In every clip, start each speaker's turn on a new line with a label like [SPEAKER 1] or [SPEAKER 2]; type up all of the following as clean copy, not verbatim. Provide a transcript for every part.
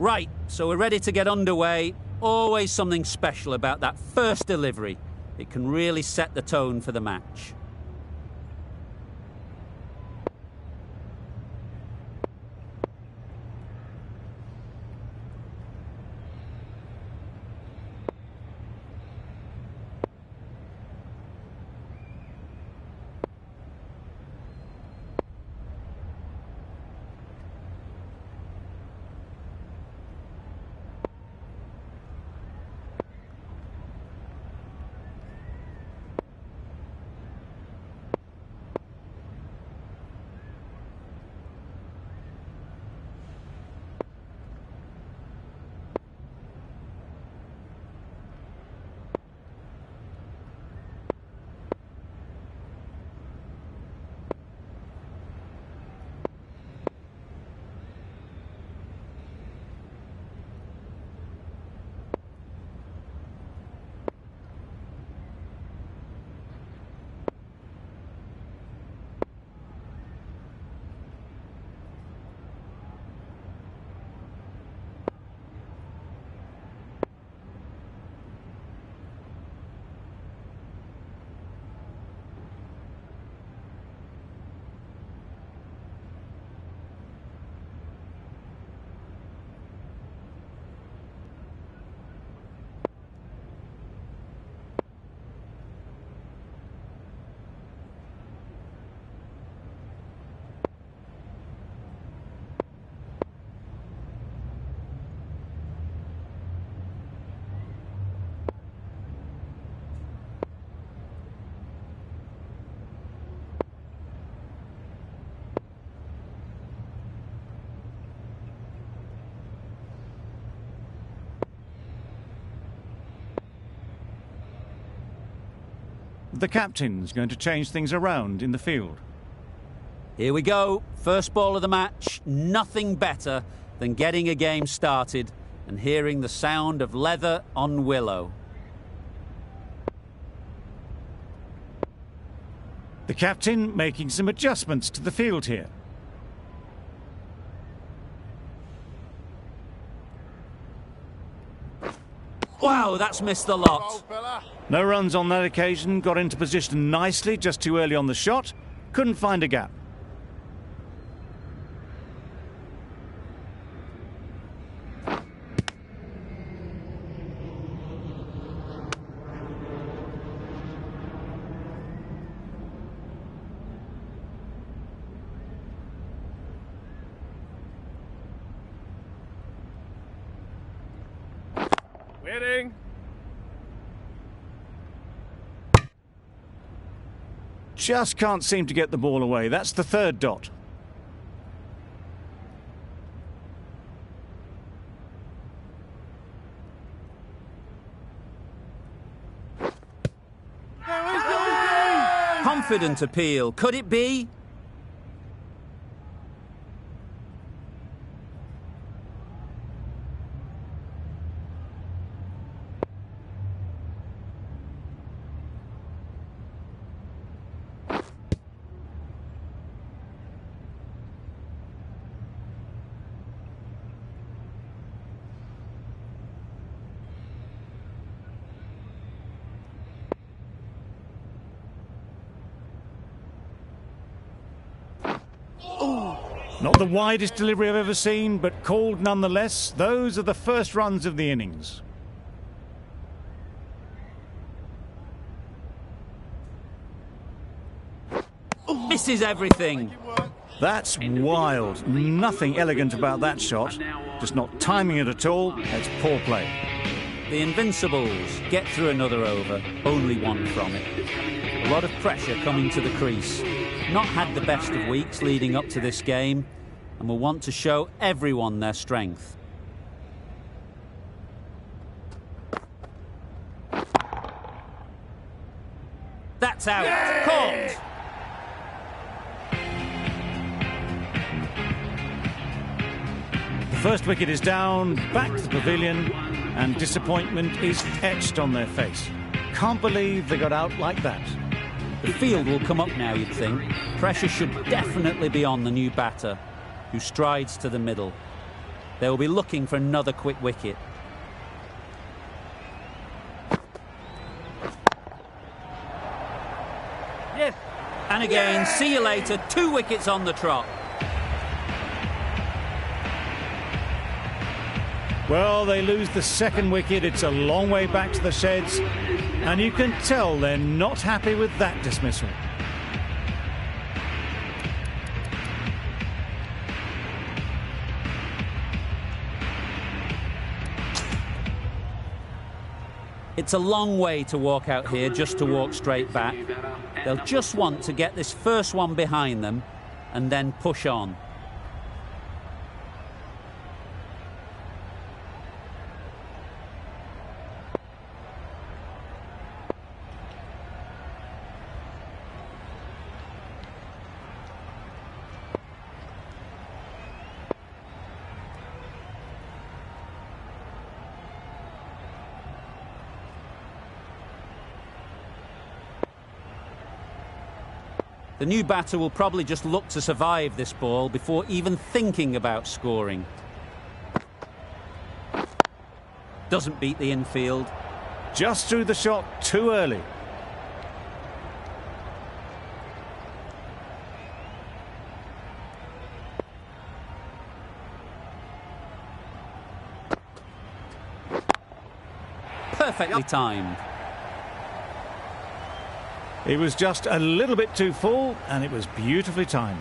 [SPEAKER 1] Right, so we're ready to get underway. Always something special about that first delivery. It can really set the tone for the match.
[SPEAKER 2] The captain's going to change things around in the field.
[SPEAKER 1] Here we go. First ball of the match. Nothing better than getting a game started and hearing the sound of leather on willow.
[SPEAKER 2] The captain making some adjustments to the field here.
[SPEAKER 1] Wow, that's missed the lot.
[SPEAKER 2] No runs on that occasion, got into position nicely, just too early on the shot. Couldn't find a gap.
[SPEAKER 3] Winning.
[SPEAKER 2] Just can't seem to get the ball away. That's the third dot.
[SPEAKER 1] Confident appeal. Could it be?
[SPEAKER 2] Not the widest delivery I've ever seen, but called nonetheless. Those are the first runs of the innings.
[SPEAKER 1] Misses everything.
[SPEAKER 2] That's wild. Nothing elegant about that shot. Just not timing it at all. It's poor play.
[SPEAKER 1] The Invincibles get through another over. Only one from it. A lot of pressure coming to the crease. Not had the best of weeks leading up to this game and will want to show everyone their strength. That's out.
[SPEAKER 3] Yeah!
[SPEAKER 1] Caught.
[SPEAKER 2] The first wicket is down, back to the pavilion, and disappointment is etched on their face. Can't believe they got out like that.
[SPEAKER 1] The field will come up now, you'd think. Pressure should definitely be on the new batter, who strides to the middle. They will be looking for another quick wicket.
[SPEAKER 3] Yes.
[SPEAKER 1] And again, see you later, 2 wickets on the trot.
[SPEAKER 2] Well, they lose the second wicket. It's a long way back to the sheds, and you can tell they're not happy with that dismissal.
[SPEAKER 1] It's a long way to walk out here just to walk straight back. They'll just want to get this first one behind them and then push on. The new batter will probably just look to survive this ball before even thinking about scoring. Doesn't beat the infield.
[SPEAKER 2] Just threw the shot too early.
[SPEAKER 1] Perfectly timed.
[SPEAKER 2] It was just a little bit too full, and it was beautifully timed.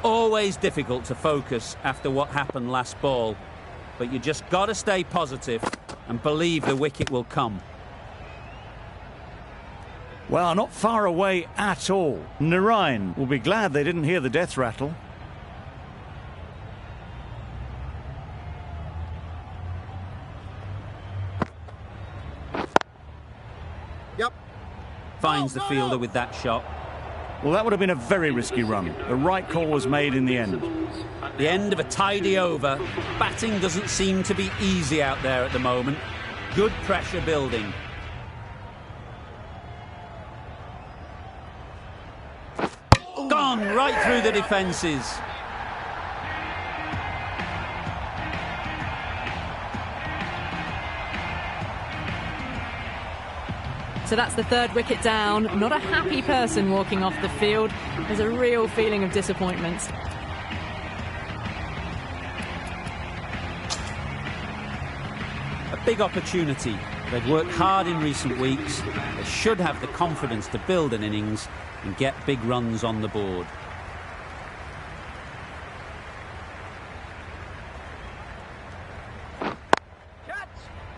[SPEAKER 1] Always difficult to focus after what happened last ball, but you just got to stay positive and believe the wicket will come.
[SPEAKER 2] Well, not far away at all. Narayan will be glad they didn't hear the death rattle.
[SPEAKER 1] Finds the fielder with that shot.
[SPEAKER 2] Well, that would have been a very risky run. The right call was made in the end.
[SPEAKER 1] The end of a tidy over. Batting doesn't seem to be easy out there at the moment. Good pressure building. Gone right through the defences.
[SPEAKER 4] So that's the 3rd wicket down. Not a happy person walking off the field. There's a real feeling of disappointment.
[SPEAKER 1] A big opportunity. They've worked hard in recent weeks. They should have the confidence to build an innings and get big runs on the board.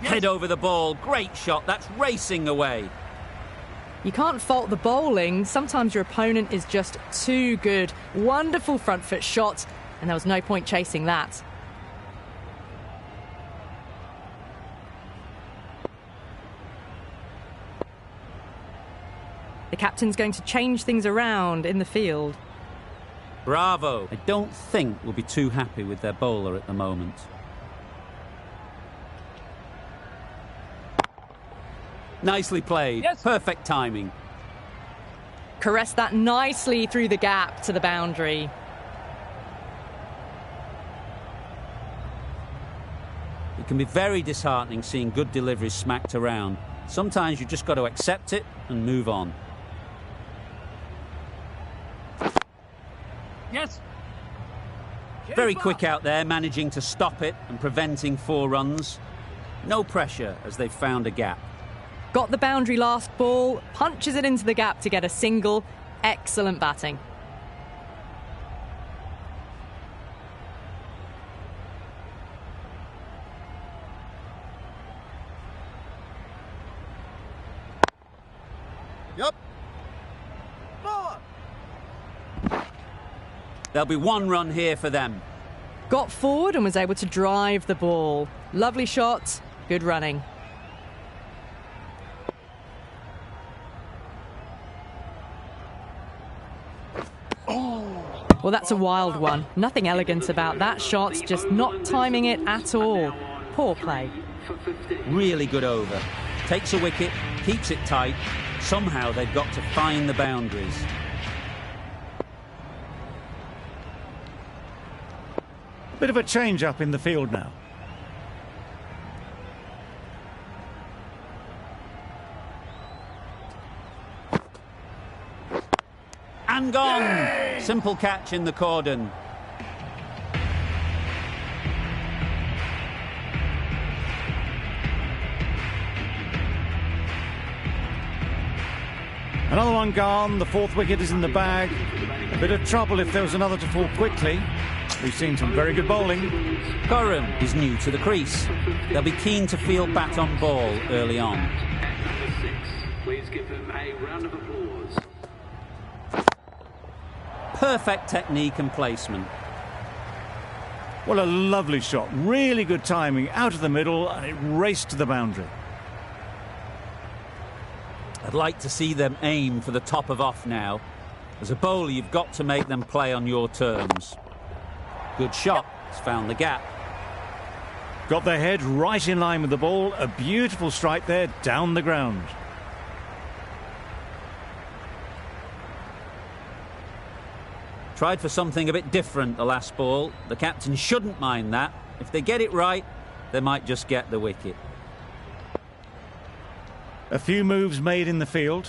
[SPEAKER 1] Head over the ball. Great shot. That's racing away.
[SPEAKER 4] You can't fault the bowling. Sometimes your opponent is just too good. Wonderful front foot shot, and there was no point chasing that. The captain's going to change things around in the field.
[SPEAKER 1] Bravo. I don't think we'll be too happy with their bowler at the moment. Nicely played.
[SPEAKER 3] Yes.
[SPEAKER 1] Perfect timing.
[SPEAKER 4] Caressed that nicely through the gap to the boundary.
[SPEAKER 1] It can be very disheartening seeing good deliveries smacked around. Sometimes you just got to accept it and move on.
[SPEAKER 3] Yes.
[SPEAKER 1] Very quick out there, managing to stop it and preventing 4 runs. No pressure as they've found a gap.
[SPEAKER 4] Got the boundary last ball, punches it into the gap to get a single. Excellent batting.
[SPEAKER 3] Yep.
[SPEAKER 1] There'll be 1 run here for them.
[SPEAKER 4] Got forward and was able to drive the ball. Lovely shot, good running. Well, that's a wild one. Nothing elegant about that shot, just not timing it at all. Poor play.
[SPEAKER 1] Really good over. Takes a wicket, keeps it tight. Somehow they've got to find the boundaries.
[SPEAKER 2] Bit of a change-up in the field now.
[SPEAKER 1] And gone! Simple catch in the cordon.
[SPEAKER 2] Another one gone. The fourth wicket is in the bag. A bit of trouble if there was another to fall quickly. We've seen some very good bowling.
[SPEAKER 1] Curran is new to the crease. They'll be keen to field bat on ball early on.
[SPEAKER 3] Please give him a round of applause.
[SPEAKER 1] Perfect technique and placement.
[SPEAKER 2] What a lovely shot. Really good timing. Out of the middle, and it raced to the boundary.
[SPEAKER 1] I'd like to see them aim for the top of off now. As a bowler, you've got to make them play on your terms. Good shot. It's found the gap.
[SPEAKER 2] Got their head right in line with the ball. A beautiful strike there, down the ground.
[SPEAKER 1] Tried for something a bit different the last ball. The captain shouldn't mind that. If they get it right, they might just get the wicket.
[SPEAKER 2] A few moves made in the field.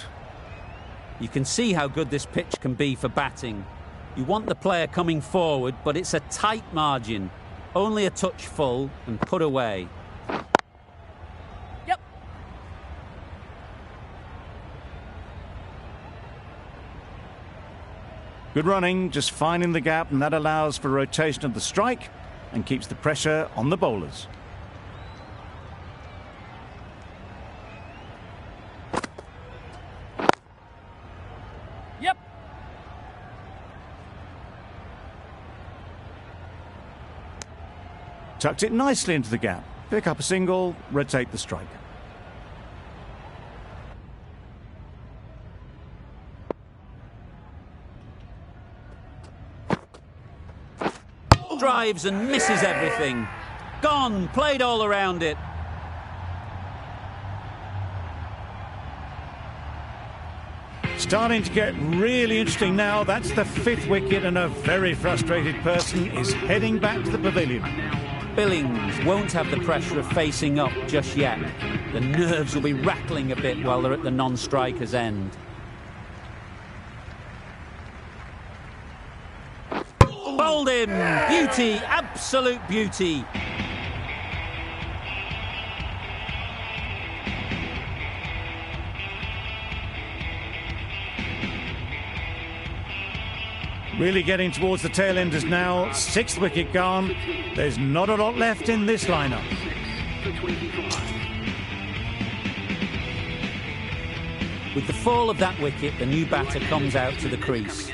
[SPEAKER 1] You can see how good this pitch can be for batting. You want the player coming forward, but it's a tight margin. Only a touch full and put away.
[SPEAKER 4] Yep.
[SPEAKER 2] Good running, just finding the gap, and that allows for rotation of the strike and keeps the pressure on the bowlers.
[SPEAKER 4] Yep.
[SPEAKER 2] Tucked it nicely into the gap. Pick up a single, rotate the strike.
[SPEAKER 1] Drives and misses everything. Gone, played all around it.
[SPEAKER 2] Starting to get really interesting now. That's the fifth wicket, and a very frustrated person is heading back to the pavilion.
[SPEAKER 1] Billings won't have the pressure of facing up just yet. The nerves will be rattling a bit while they're at the non-striker's end. Bowled him! Beauty! Absolute beauty!
[SPEAKER 2] Really getting towards the tail enders now. Sixth wicket gone. There's not a lot left in this lineup.
[SPEAKER 1] With the fall of that wicket, the new batter comes out to the crease.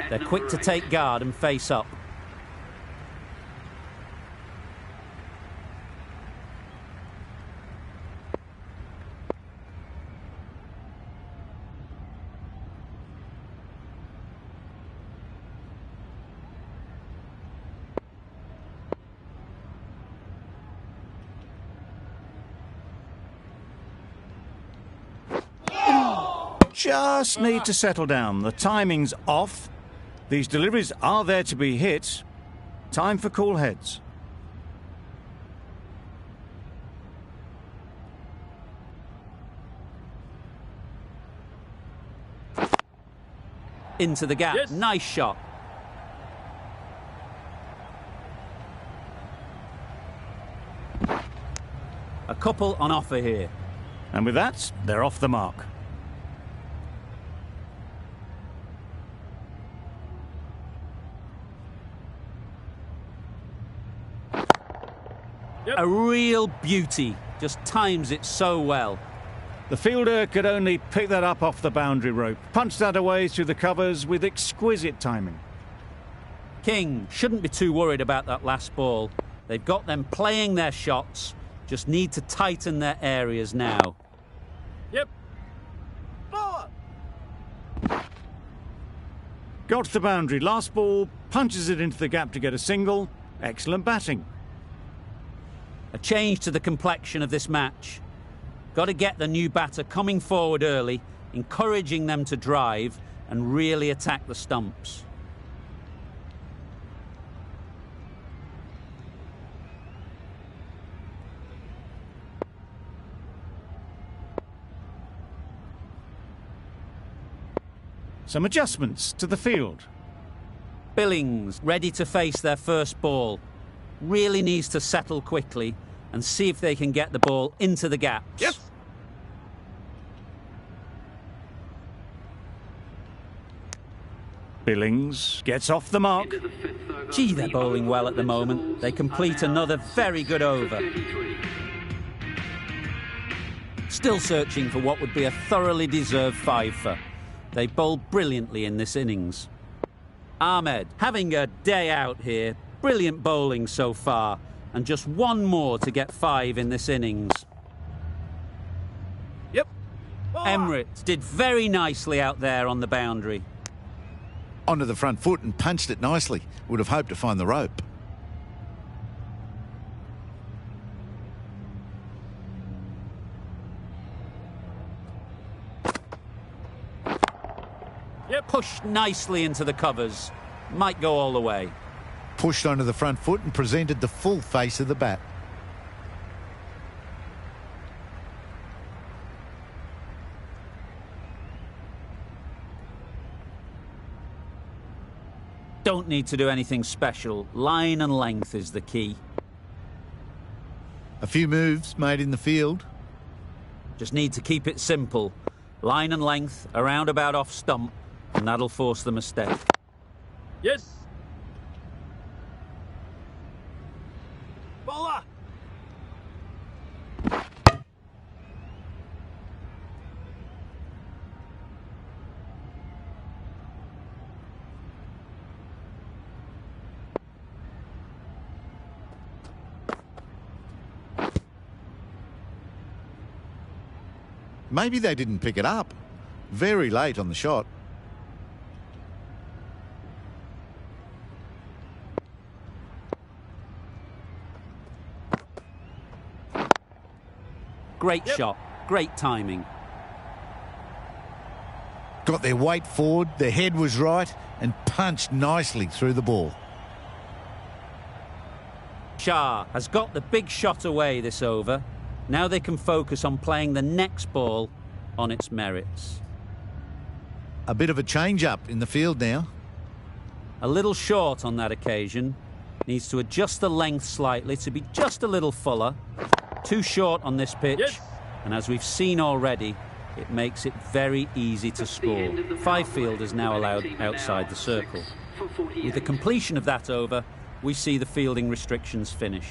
[SPEAKER 1] They're quick to take guard and face up.
[SPEAKER 2] Just need to settle down. The timing's off. These deliveries are there to be hit. Time for cool heads.
[SPEAKER 1] Into the gap. Yes. Nice shot. A couple on offer here.
[SPEAKER 2] And with that, they're off the mark.
[SPEAKER 1] A real beauty. Just times it so well.
[SPEAKER 2] The fielder could only pick that up off the boundary rope. Punched that away through the covers with exquisite timing.
[SPEAKER 1] King shouldn't be too worried about that last ball. They've got them playing their shots. Just need to tighten their areas now.
[SPEAKER 3] Yep. Forward.
[SPEAKER 2] Got to the boundary. Last ball, punches it into the gap to get a single. Excellent batting.
[SPEAKER 1] A change to the complexion of this match. Got to get the new batter coming forward early, encouraging them to drive and really attack the stumps.
[SPEAKER 2] Some adjustments to the field.
[SPEAKER 1] Billings ready to face their first ball. Really needs to settle quickly and see if they can get the ball into the gaps.
[SPEAKER 5] Yes.
[SPEAKER 2] Billings gets off the mark.
[SPEAKER 3] Into the fifth over.
[SPEAKER 1] Gee, they're bowling well at the moment. They complete another very good over.
[SPEAKER 3] 33.
[SPEAKER 1] Still searching for what would be a thoroughly deserved five-for. They bowled brilliantly in this innings. Ahmed having a day out here. Brilliant bowling so far. And just one more to get 5 in this innings.
[SPEAKER 5] Yep.
[SPEAKER 1] Emirates did very nicely out there on the boundary.
[SPEAKER 6] Onto the front foot and punched it nicely. Would have hoped to find the rope.
[SPEAKER 1] Pushed nicely into the covers. Might go all the way.
[SPEAKER 6] Pushed onto the front foot and presented the full face of the bat.
[SPEAKER 1] Don't need to do anything special. Line and length is the key.
[SPEAKER 6] A few moves made in the field.
[SPEAKER 1] Just need to keep it simple. Line and length, around about off stump, and that'll force the mistake.
[SPEAKER 5] Yes. Bowler.
[SPEAKER 6] Maybe they didn't pick it up. Very late on the shot.
[SPEAKER 1] Great shot, great timing.
[SPEAKER 6] Got their weight forward, their head was right, and punched nicely through the ball.
[SPEAKER 1] Shah has got the big shot away this over. Now they can focus on playing the next ball on its merits.
[SPEAKER 6] A bit of a change-up in the field now.
[SPEAKER 1] A little short on that occasion. Needs to adjust the length slightly to be just a little fuller. Too short on this pitch.
[SPEAKER 5] Yes.
[SPEAKER 1] And as we've seen already, it makes it very easy to score. 5 fielders now allowed outside the circle. With the completion of that over, we see the fielding restrictions finish.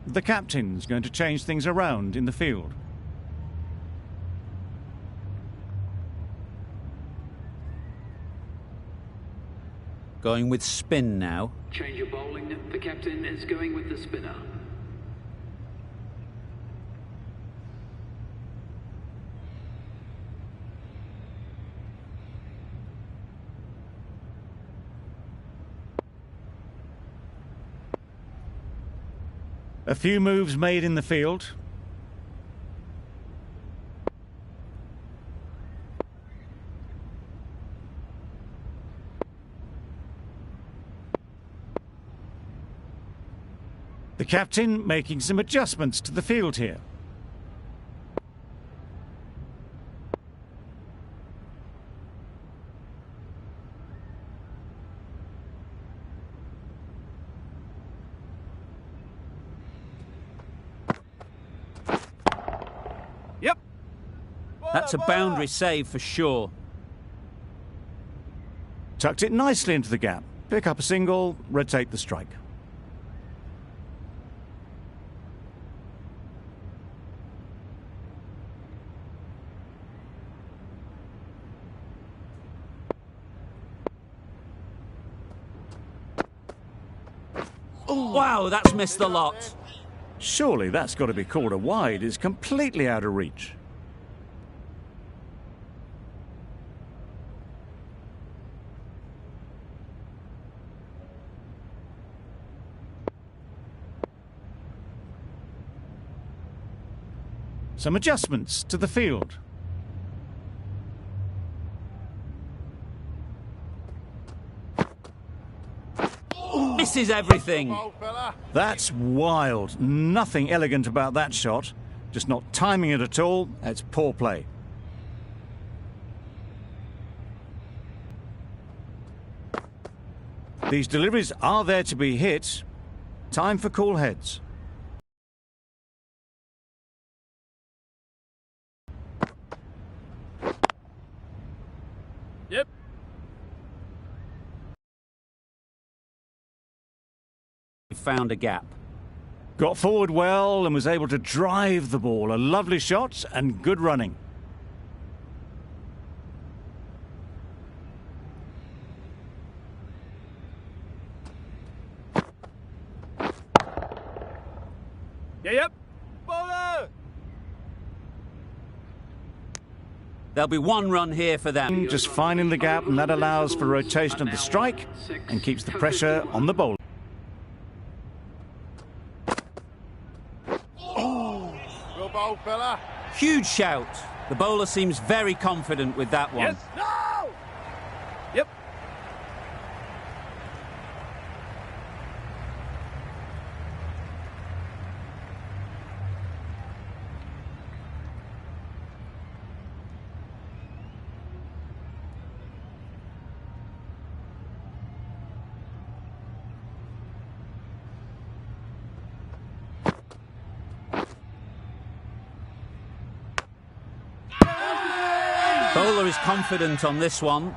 [SPEAKER 2] The captain's going to change things around in the field.
[SPEAKER 1] Going with spin now.
[SPEAKER 3] Change of bowling. The captain is going with the spinner.
[SPEAKER 2] A few moves made in the field. The captain making some adjustments to the field here.
[SPEAKER 5] Yep.
[SPEAKER 1] That's a boundary save for sure.
[SPEAKER 2] Tucked it nicely into the gap. Pick up a single, rotate the strike.
[SPEAKER 1] Wow, that's missed the lot.
[SPEAKER 2] Surely that's got to be called a wide. It's completely out of reach. Some adjustments to the field.
[SPEAKER 1] Misses everything.
[SPEAKER 2] That's wild. Nothing elegant about that shot. Just not timing it at all. It's poor play. These deliveries are there to be hit. Time for cool heads.
[SPEAKER 5] Yep.
[SPEAKER 1] Found a gap.
[SPEAKER 2] Got forward well and was able to drive the ball. A lovely shot and good running.
[SPEAKER 5] Yep. Bowler!
[SPEAKER 1] There'll be one run here for them.
[SPEAKER 2] Just finding the gap, and that allows for rotation of the strike and keeps the pressure on the bowler.
[SPEAKER 1] Huge shout. The bowler seems very confident with that one.
[SPEAKER 5] Yes. No! Yep.
[SPEAKER 1] Bowler is confident on this one.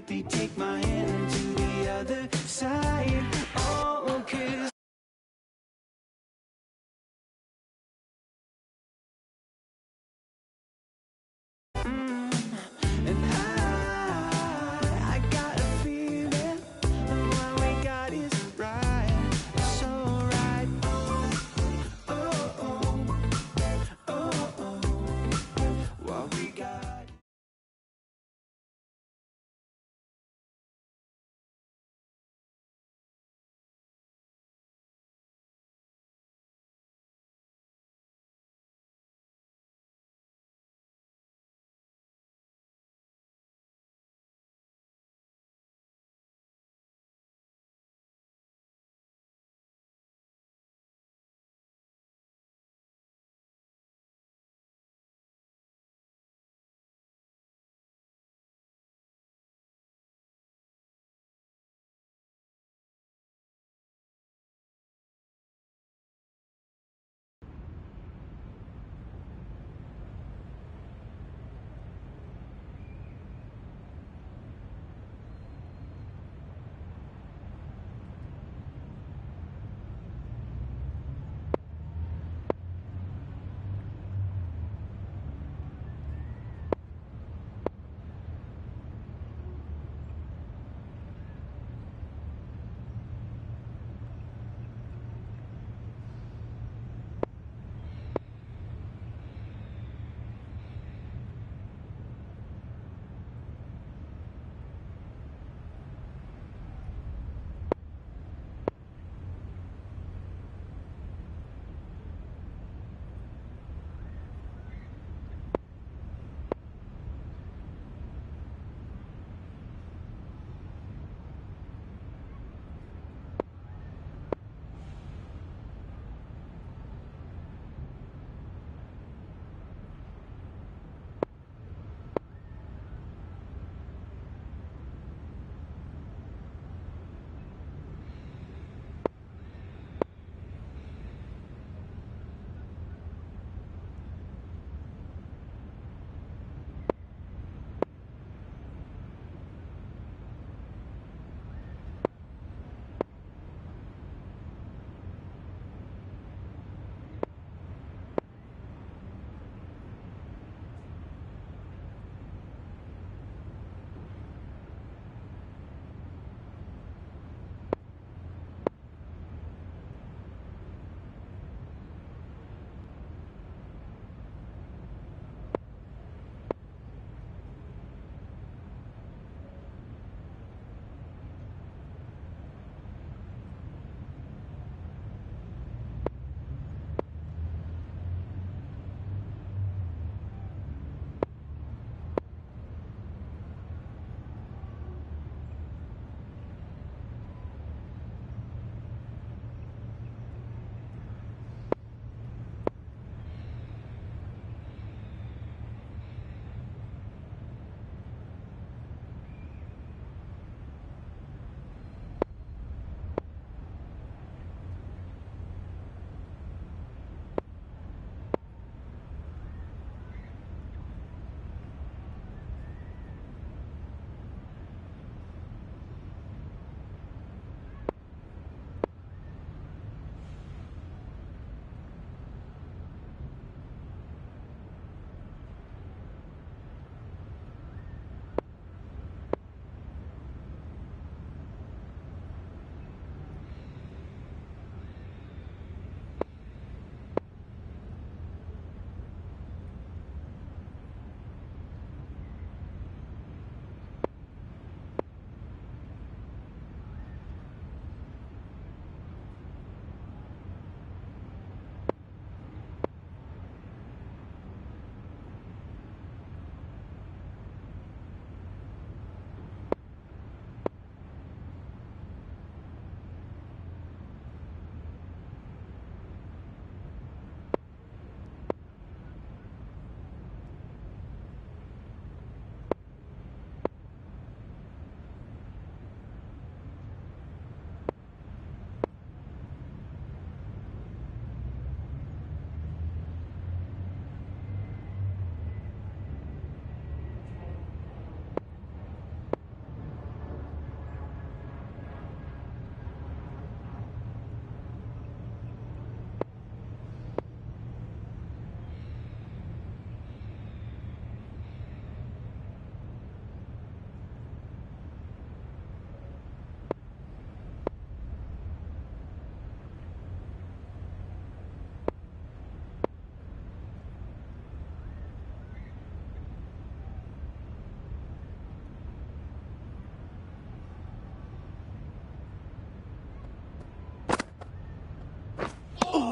[SPEAKER 7] quickly take my hand to the other side. Oh, 'cause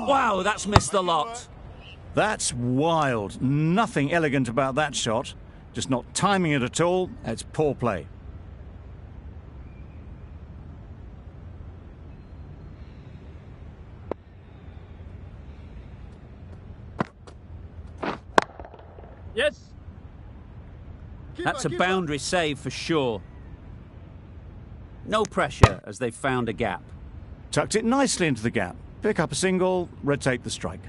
[SPEAKER 1] Wow, that's missed the lot.
[SPEAKER 2] That's wild. Nothing elegant about that shot. Just not timing it at all. It's poor play.
[SPEAKER 5] Yes.
[SPEAKER 1] That's a boundary save for sure. No pressure as they've found a gap.
[SPEAKER 2] Tucked it nicely into the gap. Pick up a single, rotate the strike.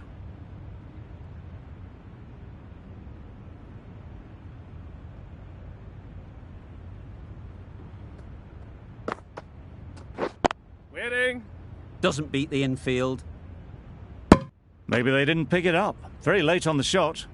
[SPEAKER 5] Waiting.
[SPEAKER 1] Doesn't beat the infield.
[SPEAKER 2] Maybe they didn't pick it up. Very late on the shot.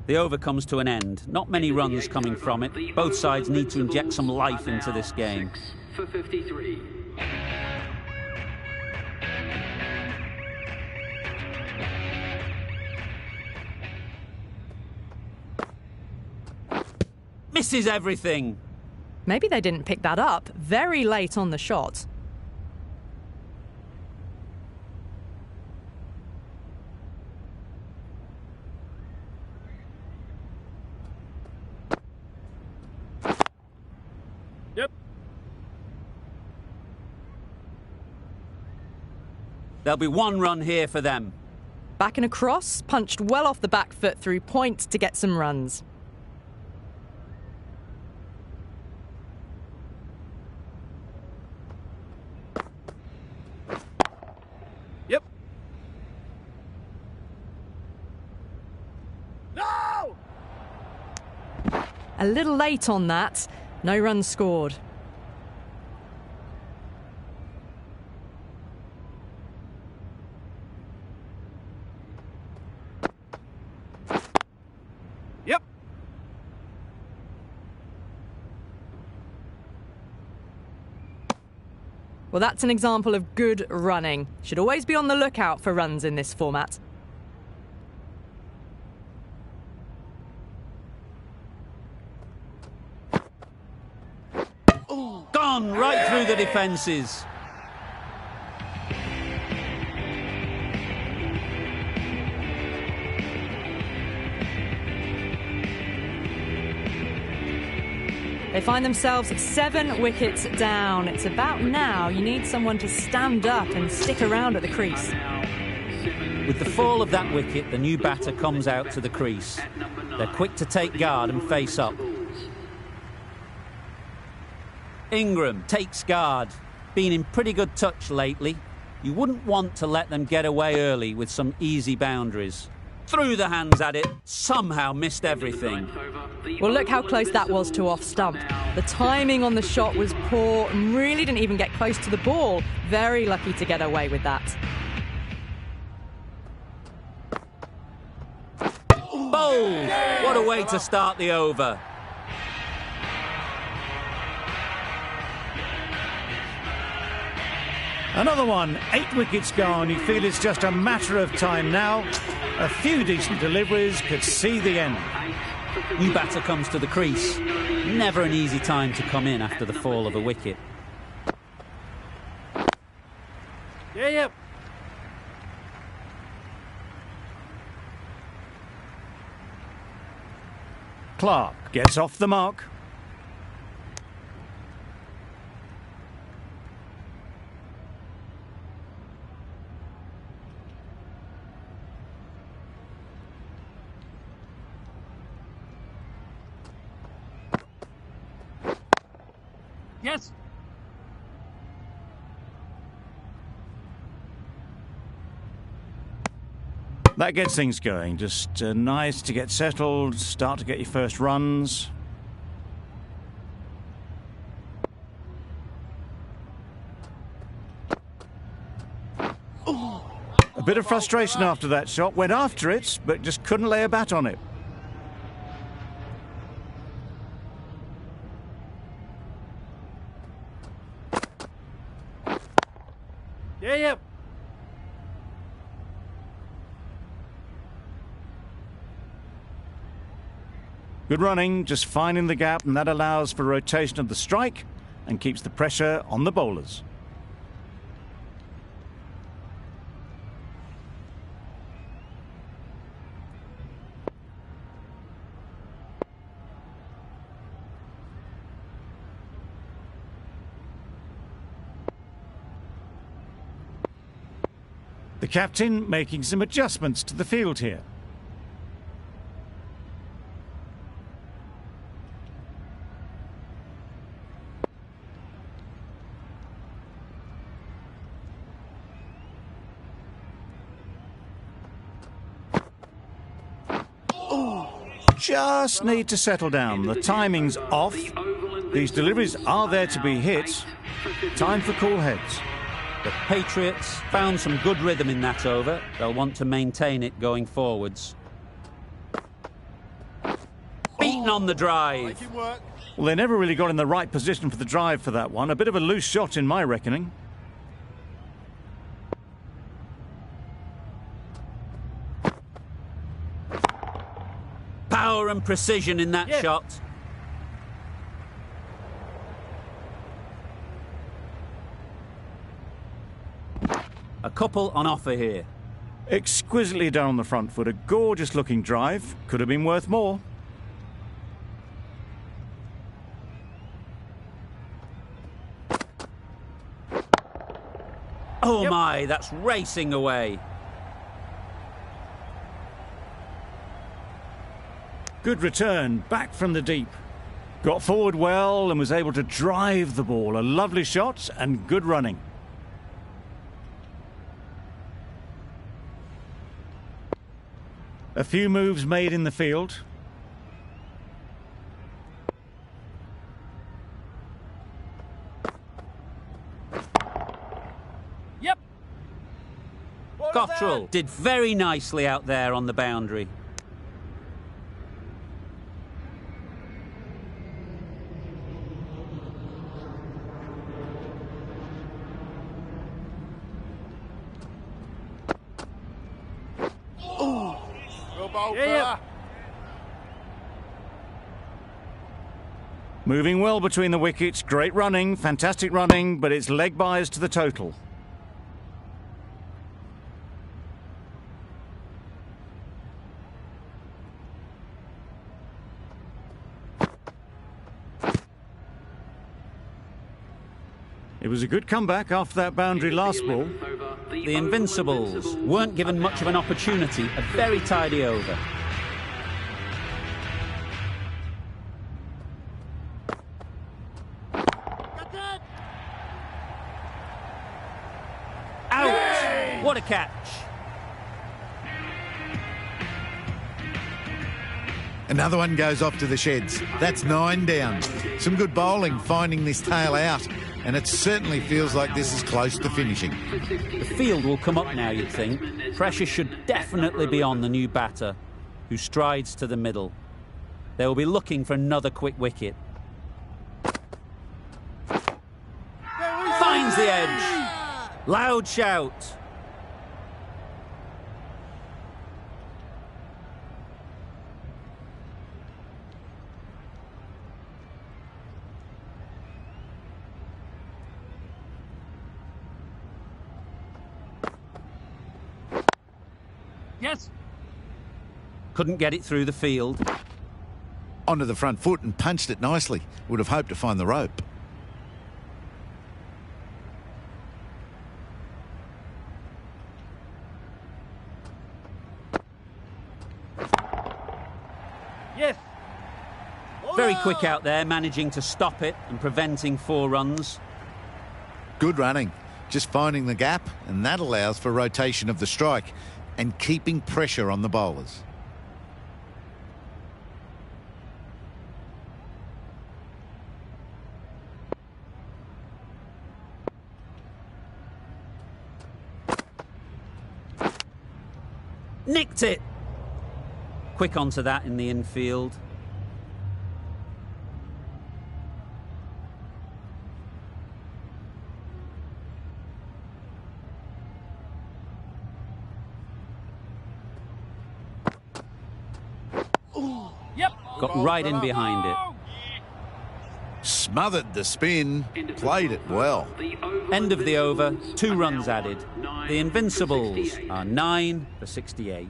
[SPEAKER 1] The over comes to an end. Not many runs coming from it. Both sides need to inject some life into this game.
[SPEAKER 3] 6 for 53.
[SPEAKER 1] Misses everything.
[SPEAKER 4] Maybe they didn't pick that up very late on the shot.
[SPEAKER 5] Yep.
[SPEAKER 1] There'll be one run here for them.
[SPEAKER 4] Back and across, punched well off the back foot through point to get some runs.
[SPEAKER 5] Yep. No!
[SPEAKER 4] A little late on that. No runs scored.
[SPEAKER 5] Yep.
[SPEAKER 4] Well, that's an example of good running. Should always be on the lookout for runs in this format.
[SPEAKER 1] Gone right through the defences.
[SPEAKER 4] They find themselves 7 wickets down. It's about now you need someone to stand up and stick around at the crease.
[SPEAKER 1] With the fall of that wicket, the new batter comes out to the crease. They're quick to take guard and face up. Ingram takes guard. Been in pretty good touch lately. You wouldn't want to let them get away early with some easy boundaries. Threw the hands at it, somehow missed everything.
[SPEAKER 4] Well, look how close that was to off stump. The timing on the shot was poor and really didn't even get close to the ball. Very lucky to get away with that.
[SPEAKER 1] Bowled! What a way to start the over.
[SPEAKER 2] Another one, 8 wickets gone. You feel it's just a matter of time now. A few decent deliveries could see the end.
[SPEAKER 1] New batter comes to the crease. Never an easy time to come in after the fall of a wicket.
[SPEAKER 5] Yeah, yep.
[SPEAKER 2] Clark gets off the mark.
[SPEAKER 5] Yes.
[SPEAKER 2] That gets things going. Just nice to get settled, start to get your first runs. A bit of frustration after that shot. Went after it, but just couldn't lay a bat on it.
[SPEAKER 5] Yeah, yep.
[SPEAKER 2] Good running, just finding the gap, and that allows for rotation of the strike and keeps the pressure on the bowlers. The captain making some adjustments to the field here. Just need to settle down. The timing's off. These deliveries are there to be hit. Time for cool heads.
[SPEAKER 1] The Patriots found some good rhythm in that over. They'll want to maintain it going forwards. Beaten on the drive.
[SPEAKER 2] Well, they never really got in the right position for the drive for that one. A bit of a loose shot in my reckoning.
[SPEAKER 1] Power and precision in that shot. A couple on offer here.
[SPEAKER 2] Exquisitely done on the front foot. A gorgeous looking drive. Could have been worth more.
[SPEAKER 1] Oh my, that's racing away.
[SPEAKER 2] Good return, back from the deep. Got forward well and was able to drive the ball. A lovely shot and good running. A few moves made in the field.
[SPEAKER 5] Yep.
[SPEAKER 1] Cottrell did very nicely out there on the boundary.
[SPEAKER 2] Moving well between the wickets. Great running, fantastic running, but it's leg byes to the total. It was a good comeback after that boundary last ball.
[SPEAKER 1] The Invincibles weren't given much of an opportunity. A very tidy over. Out! What a catch!
[SPEAKER 6] Another one goes off to the sheds. That's 9 down. Some good bowling finding this tail out, and it certainly feels like this is close to finishing.
[SPEAKER 1] The field will come up now, you'd think. Pressure should definitely be on the new batter, who strides to the middle. They will be looking for another quick wicket. Finds the edge. Loud shout.
[SPEAKER 5] Yes.
[SPEAKER 1] Couldn't get it through the field.
[SPEAKER 6] Onto the front foot and punched it nicely. Would have hoped to find the rope.
[SPEAKER 5] Yes.
[SPEAKER 1] Very quick out there, managing to stop it and preventing 4 runs.
[SPEAKER 6] Good running. Just finding the gap, and that allows for rotation of the strike and keeping pressure on the bowlers.
[SPEAKER 1] Nicked it. Quick onto that in the infield.
[SPEAKER 5] Yep.
[SPEAKER 1] Got right in behind it.
[SPEAKER 6] Smothered the spin, played it well.
[SPEAKER 1] End of the over, 2 runs added. The Invincibles are 9 for 68.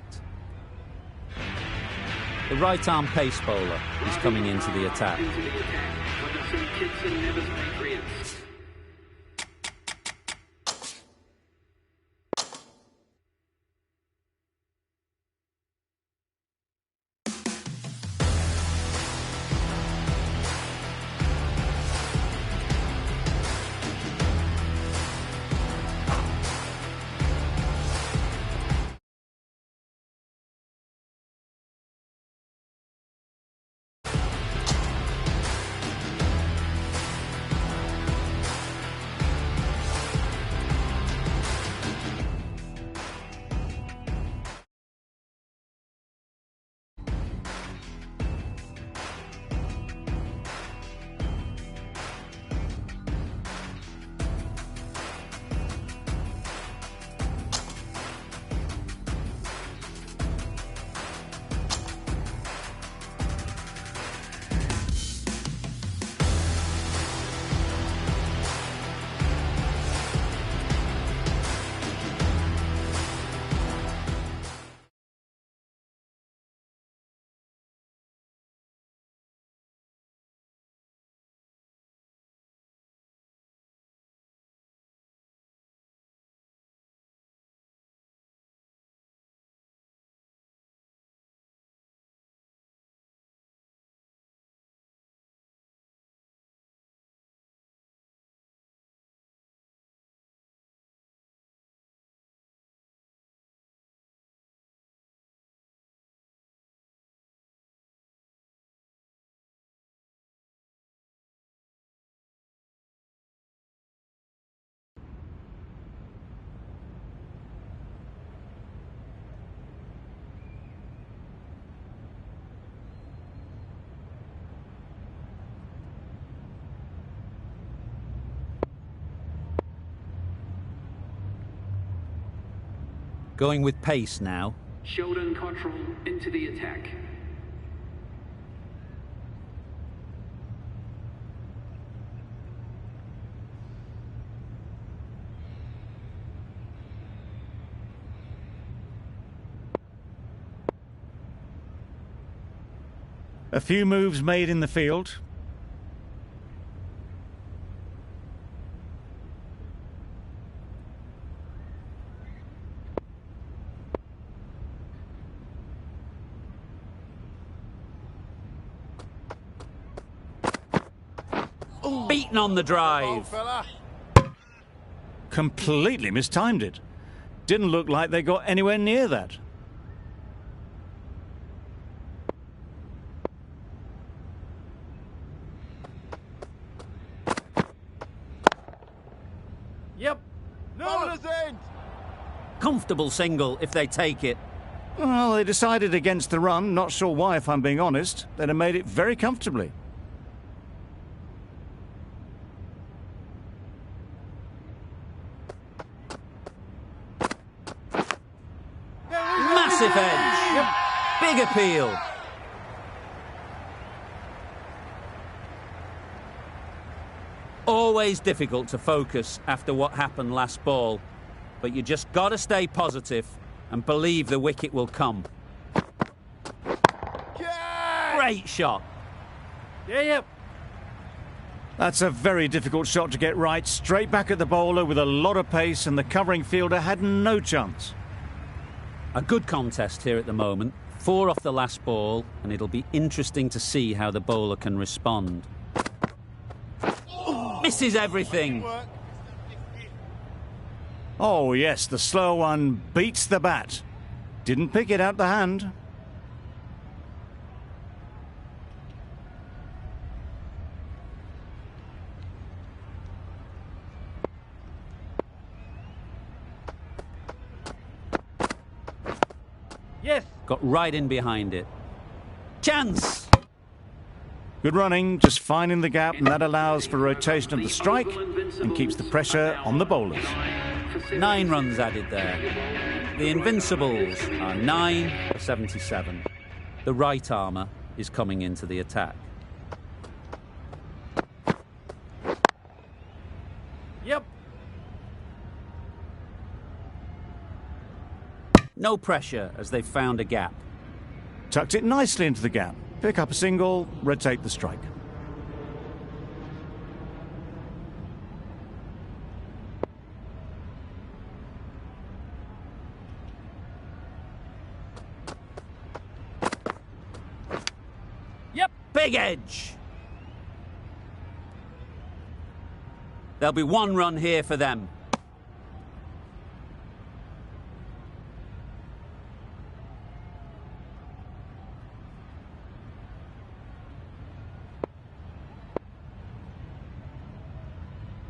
[SPEAKER 1] The right-arm pace bowler is coming into the attack. Going with pace now.
[SPEAKER 3] Sheldon Cottrell into the attack.
[SPEAKER 2] A few moves made in the field.
[SPEAKER 1] Beaten on the drive.
[SPEAKER 2] Completely mistimed it. Didn't look like they got anywhere near that.
[SPEAKER 5] Yep.
[SPEAKER 1] Comfortable single if they take it.
[SPEAKER 2] Well, they decided against the run. Not sure why, if I'm being honest. They'd have made it very comfortably.
[SPEAKER 1] Massive edge. Big appeal. Always difficult to focus after what happened last ball, but you just got to stay positive and believe the wicket will come. Great shot.
[SPEAKER 5] Yeah.
[SPEAKER 2] That's a very difficult shot to get right. Straight back at the bowler with a lot of pace, and the covering fielder had no chance.
[SPEAKER 1] A good contest here at the moment. 4 off the last ball, and it'll be interesting to see how the bowler can respond. Misses everything.
[SPEAKER 2] Oh, yes, the slow one beats the bat. Didn't pick it out the hand.
[SPEAKER 5] Yes.
[SPEAKER 1] Got right in behind it. Chance!
[SPEAKER 2] Good running, just finding the gap, and that allows for rotation of the strike and keeps the pressure on the bowlers.
[SPEAKER 1] 9 runs added there. The Invincibles are 9 for 77. The right armour is coming into the attack.
[SPEAKER 5] Yep.
[SPEAKER 1] No pressure as they've found a gap.
[SPEAKER 2] Tucked it nicely into the gap. Pick up a single, rotate the strike.
[SPEAKER 1] Yep, big edge. There'll be one run here for them.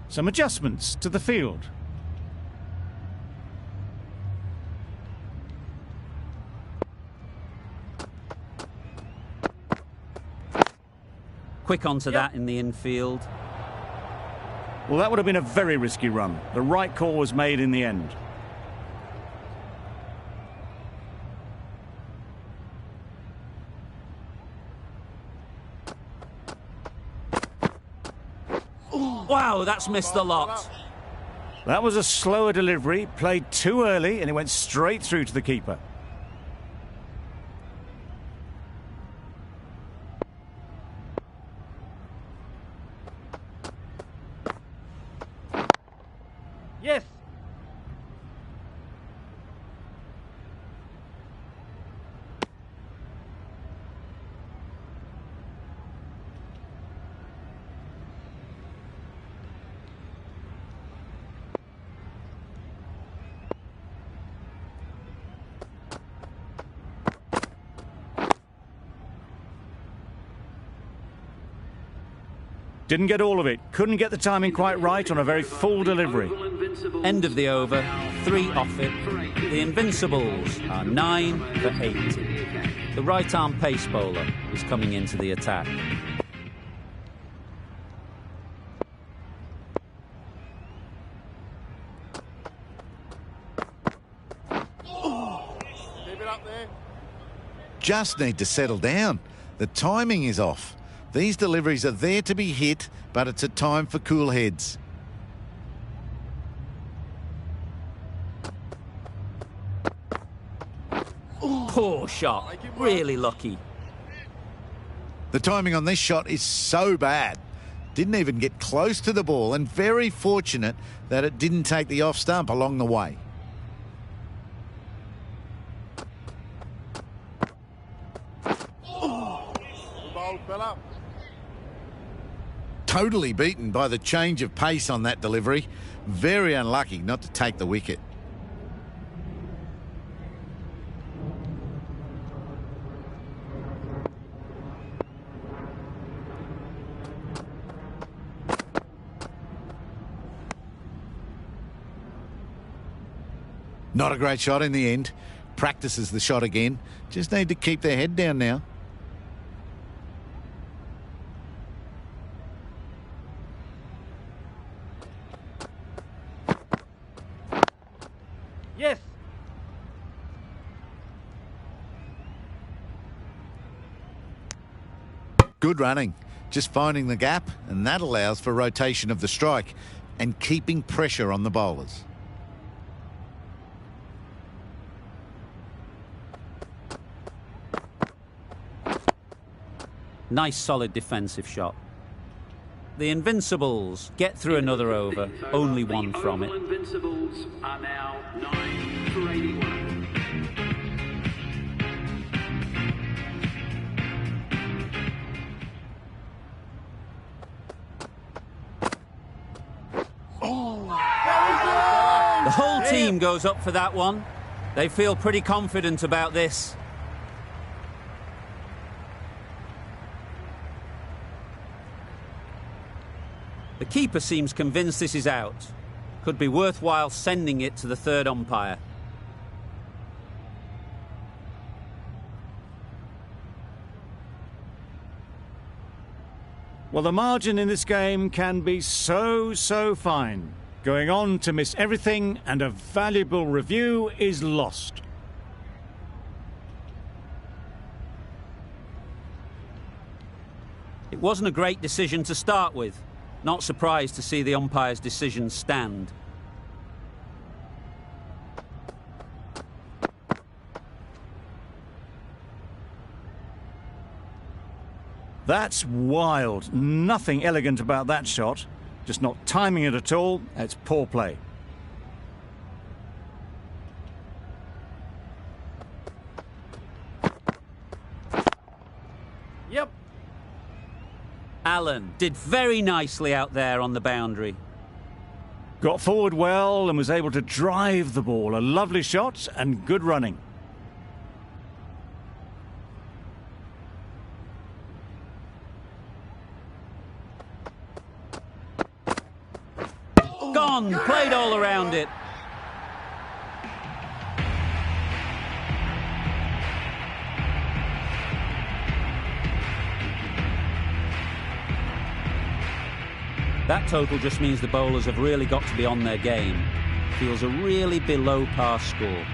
[SPEAKER 2] Some adjustments to the field.
[SPEAKER 1] Quick onto that in the infield.
[SPEAKER 2] Well, that would have been a very risky run. The right call was made in the end.
[SPEAKER 1] Wow, that's missed the lot.
[SPEAKER 2] That was a slower delivery, played too early, and it went straight through to the keeper.
[SPEAKER 5] Yes.
[SPEAKER 2] Didn't get all of it. Couldn't get the timing quite right on a very full delivery.
[SPEAKER 1] End of the over, 3 off it. The Invincibles are 9 for 80. The right-arm pace bowler is coming into the attack.
[SPEAKER 6] Just need to settle down. The timing is off. These deliveries are there to be hit, but it's a time for cool heads.
[SPEAKER 1] Poor shot. Really lucky.
[SPEAKER 6] The timing on this shot is so bad. Didn't even get close to the ball, and very fortunate that it didn't take the off stump along the way. Totally beaten by the change of pace on that delivery. Very unlucky not to take the wicket. Not a great shot in the end. Practices the shot again. Just need to keep their head down now.
[SPEAKER 5] Yes.
[SPEAKER 6] Good running. Just finding the gap, and that allows for rotation of the strike and keeping pressure on the bowlers.
[SPEAKER 1] Nice solid defensive shot. The Invincibles get through another over, only 1 from it.
[SPEAKER 3] Invincibles are now 9 for 81.
[SPEAKER 1] The whole team goes up for that one. They feel pretty confident about this. The keeper seems convinced this is out. Could be worthwhile sending it to the third umpire.
[SPEAKER 2] Well, the margin in this game can be so fine. Going on to miss everything, and a valuable review is lost.
[SPEAKER 1] It wasn't a great decision to start with. Not surprised to see the umpire's decision stand.
[SPEAKER 2] That's wild. Nothing elegant about that shot. Just not timing it at all. It's poor play.
[SPEAKER 5] Yep.
[SPEAKER 1] Allen did very nicely out there on the boundary.
[SPEAKER 2] Got forward well and was able to drive the ball. A lovely shot and good running.
[SPEAKER 1] Gone, played all around it. That total just means the bowlers have really got to be on their game. Feels a really below par score.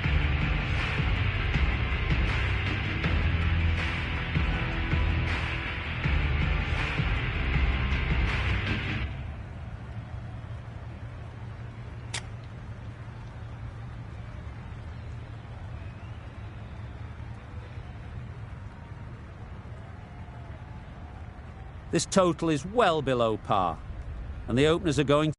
[SPEAKER 1] This total is well below par, and the openers are going